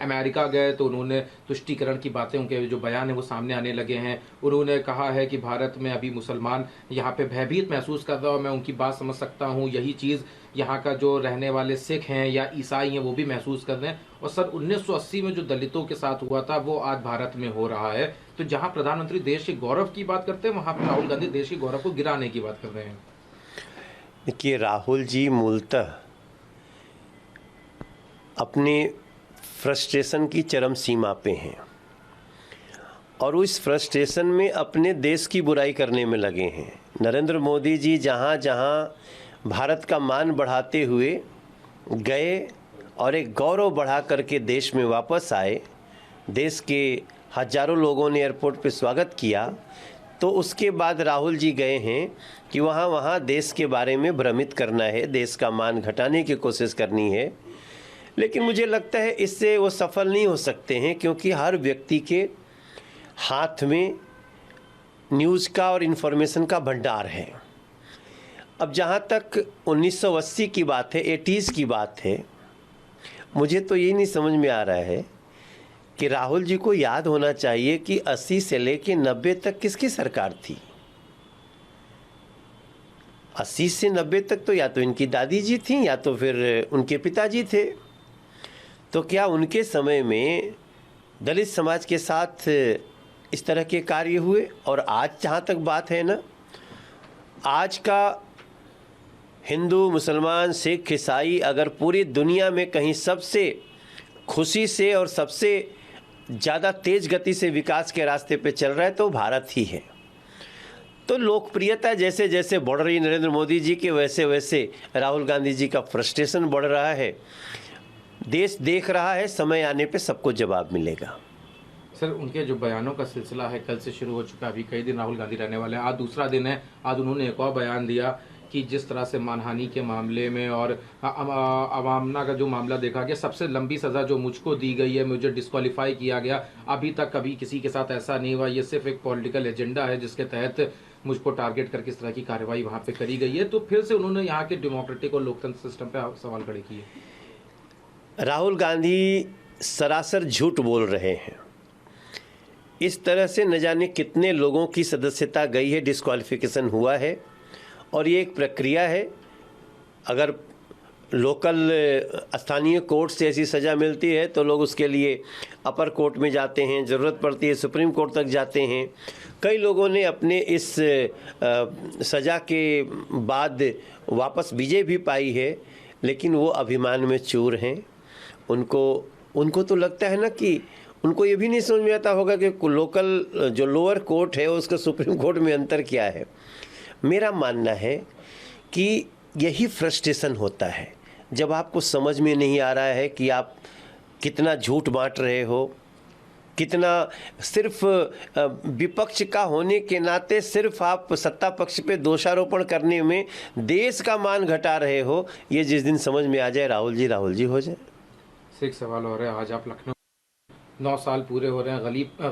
America गए तो उन्होंने तुष्टीकरण की बातें, उनके जो बयान है वो सामने आने लगे हैं। उन्होंने कहा है कि भारत में अभी मुसलमान यहाँ पे भयभीत महसूस कर रहा हूँ, मैं उनकी बात समझ सकता हूँ, यही चीज़ यहाँ का जो रहने वाले सिख हैं या ईसाई हैं वो भी महसूस कर रहे हैं। और सन 1980 में जो दलितों के साथ हुआ था वो आज भारत में हो रहा है। तो जहाँ प्रधानमंत्री देश के गौरव की बात करते हैं, वहाँ पर राहुल गांधी देश के गौरव को गिराने की बात कर रहे हैं। देखिए, राहुल जी मूलतः अपने फ्रस्ट्रेशन की चरम सीमा पे हैं और उस फ्रस्ट्रेशन में अपने देश की बुराई करने में लगे हैं। नरेंद्र मोदी जी जहाँ जहाँ भारत का मान बढ़ाते हुए गए और एक गौरव बढ़ा करके देश में वापस आए, देश के हजारों लोगों ने एयरपोर्ट पे स्वागत किया, तो उसके बाद राहुल जी गए हैं कि वहाँ देश के बारे में भ्रमित करना है, देश का मान घटाने की कोशिश करनी है। लेकिन मुझे लगता है इससे वो सफल नहीं हो सकते हैं, क्योंकि हर व्यक्ति के हाथ में न्यूज़ का और इन्फॉर्मेशन का भंडार है। अब जहाँ तक 1980 की बात है, 80s की बात है, मुझे तो ये नहीं समझ में आ रहा है कि राहुल जी को याद होना चाहिए कि 80 से लेके 90 तक किसकी सरकार थी। 80 से 90 तक तो या तो इनकी दादी जी थी या तो फिर उनके पिताजी थे। तो क्या उनके समय में दलित समाज के साथ इस तरह के कार्य हुए? और आज जहाँ तक बात है ना, आज का हिंदू, मुसलमान, सिख, ईसाई अगर पूरी दुनिया में कहीं सबसे खुशी से और सबसे ज़्यादा तेज़ गति से विकास के रास्ते पे चल रहा है तो भारत ही है। तो लोकप्रियता जैसे जैसे बढ़ रही नरेंद्र मोदी जी के, वैसे वैसे राहुल गांधी जी का फ्रस्ट्रेशन बढ़ रहा है। देश देख रहा है, समय आने पे सबको जवाब मिलेगा। सर, उनके जो बयानों का सिलसिला है कल से शुरू हो चुका है, अभी कई दिन राहुल गांधी रहने वाले हैं, आज दूसरा दिन है। आज उन्होंने एक और बयान दिया कि जिस तरह से मानहानि के मामले में और अवामना का जो मामला देखा गया, सबसे लंबी सज़ा जो मुझको दी गई है, मुझे डिस्क्वालीफाई किया गया, अभी तक कभी किसी के साथ ऐसा नहीं हुआ, ये सिर्फ एक पॉलिटिकल एजेंडा है जिसके तहत मुझको टारगेट करके इस तरह की कार्रवाई वहाँ पे करी गई है। तो फिर से उन्होंने यहाँ के डेमोक्रेटिक और लोकतंत्र सिस्टम पे सवाल खड़े किए। राहुल गांधी सरासर झूठ बोल रहे हैं। इस तरह से न जाने कितने लोगों की सदस्यता गई है, डिस्क्वालिफिकेशन हुआ है, और ये एक प्रक्रिया है। अगर लोकल स्थानीय कोर्ट से ऐसी सज़ा मिलती है तो लोग उसके लिए अपर कोर्ट में जाते हैं, ज़रूरत पड़ती है सुप्रीम कोर्ट तक जाते हैं। कई लोगों ने अपने इस सज़ा के बाद वापस विजय भी पाई है, लेकिन वो अभिमान में चूर हैं। उनको तो लगता है ना कि उनको ये भी नहीं समझ में आता होगा कि लोकल जो लोअर कोर्ट है उसका सुप्रीम कोर्ट में अंतर क्या है। मेरा मानना है कि यही फ्रस्ट्रेशन होता है जब आपको समझ में नहीं आ रहा है कि आप कितना झूठ बांट रहे हो, कितना सिर्फ विपक्ष का होने के नाते सिर्फ आप सत्ता पक्ष पे दोषारोपण करने में देश का मान घटा रहे हो। ये जिस दिन समझ में आ जाए राहुल जी हो जाए। एक सवाल हो रहा है, आज आप लखनऊ 9 साल पूरे हो रहे हैं,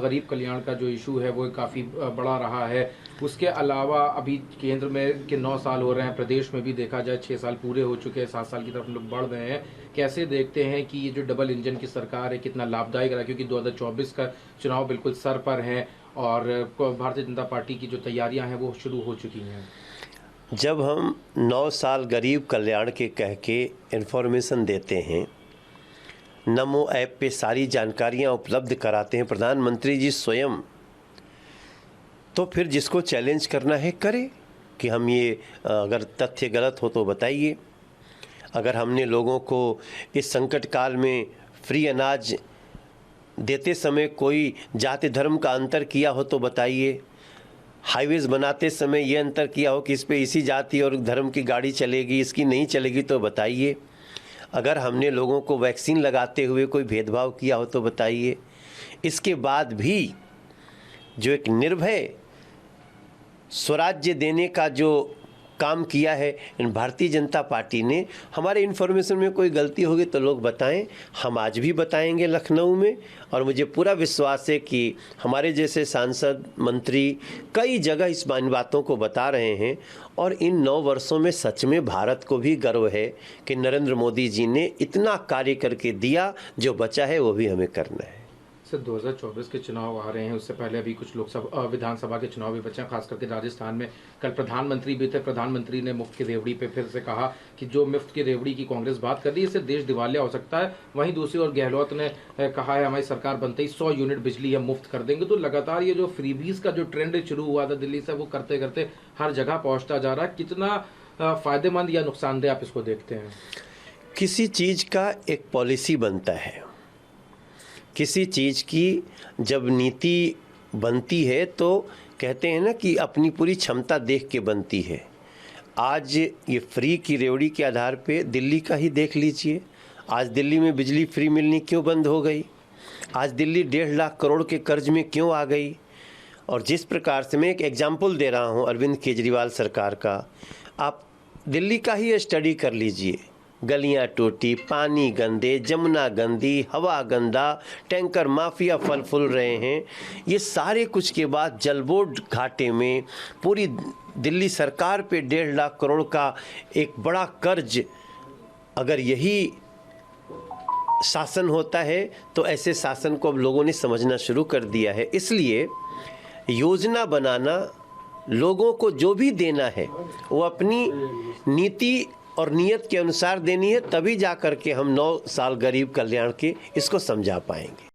गरीब कल्याण का जो इशू है वो काफ़ी बड़ा रहा है। उसके अलावा अभी केंद्र में के 9 साल हो रहे हैं, प्रदेश में भी देखा जाए 6 साल पूरे हो चुके हैं, 7 साल की तरफ लोग बढ़ रहे हैं। कैसे देखते हैं कि ये जो डबल इंजन की सरकार है कितना लाभदायक रहा, क्योंकि 2024 का चुनाव बिल्कुल सर पर है और भारतीय जनता पार्टी की जो तैयारियाँ हैं वो शुरू हो चुकी हैं। जब हम 9 साल गरीब कल्याण के कह के इन्फॉर्मेशन देते हैं, नमो ऐप पे सारी जानकारियां उपलब्ध कराते हैं प्रधानमंत्री जी स्वयं, तो फिर जिसको चैलेंज करना है करे कि हम ये अगर तथ्य गलत हो तो बताइए। अगर हमने लोगों को इस संकट काल में फ्री अनाज देते समय कोई जाति धर्म का अंतर किया हो तो बताइए। हाईवेज़ बनाते समय ये अंतर किया हो कि इस पे इसी जाति और धर्म की गाड़ी चलेगी, इसकी नहीं चलेगी तो बताइए। अगर हमने लोगों को वैक्सीन लगाते हुए कोई भेदभाव किया हो तो बताइए। इसके बाद भी जो एक निर्भय स्वराज्य देने का जो काम किया है इन भारतीय जनता पार्टी ने। हमारे इन्फॉर्मेशन में कोई गलती होगी तो लोग बताएं, हम आज भी बताएंगे लखनऊ में। और मुझे पूरा विश्वास है कि हमारे जैसे सांसद मंत्री कई जगह इस बातों को बता रहे हैं। और इन 9 वर्षों में सच में भारत को भी गर्व है कि नरेंद्र मोदी जी ने इतना कार्य करके दिया, जो बचा है वो भी हमें करना है। सर 2024 के चुनाव आ रहे हैं, उससे पहले अभी कुछ लोकसभा विधानसभा के चुनाव भी बचे हैं, खास करके राजस्थान में। कल प्रधानमंत्री भी थे, प्रधानमंत्री ने मुफ्त की रेवड़ी पे फिर से कहा कि जो मुफ्त की रेवड़ी की कांग्रेस बात कर रही है इससे देश दिवालिया हो सकता है। वहीं दूसरी ओर गहलोत ने कहा है हमारी सरकार बनते ही 100 यूनिट बिजली हम मुफ्त कर देंगे। तो लगातार ये जो फ्रीबीज का जो ट्रेंड शुरू हुआ था दिल्ली से, वो करते करते हर जगह पहुँचता जा रहा है। कितना फायदेमंद या नुकसानदेह आप इसको देखते हैं? किसी चीज़ का एक पॉलिसी बनता है, किसी चीज़ की जब नीति बनती है तो कहते हैं ना कि अपनी पूरी क्षमता देख के बनती है। आज ये फ्री की रेवड़ी के आधार पे दिल्ली का ही देख लीजिए। आज दिल्ली में बिजली फ्री मिलनी क्यों बंद हो गई? आज दिल्ली 1.5 लाख करोड़ के कर्ज में क्यों आ गई? और जिस प्रकार से मैं एक एग्जाम्पल दे रहा हूँ अरविंद केजरीवाल सरकार का, आप दिल्ली का ही स्टडी कर लीजिए। गलियां टूटी, पानी गंदे, जमुना गंदी, हवा गंदा, टैंकर माफिया फल फूल रहे हैं। ये सारे कुछ के बाद जलबोर्ड घाटे में पूरी दिल्ली सरकार पे 1.5 लाख करोड़ का एक बड़ा कर्ज, अगर यही शासन होता है तो ऐसे शासन को अब लोगों ने समझना शुरू कर दिया है। इसलिए योजना बनाना, लोगों को जो भी देना है वो अपनी नीति और नियत के अनुसार देनी है, तभी जा कर के हम 9 साल गरीब कल्याण के इसको समझा पाएंगे।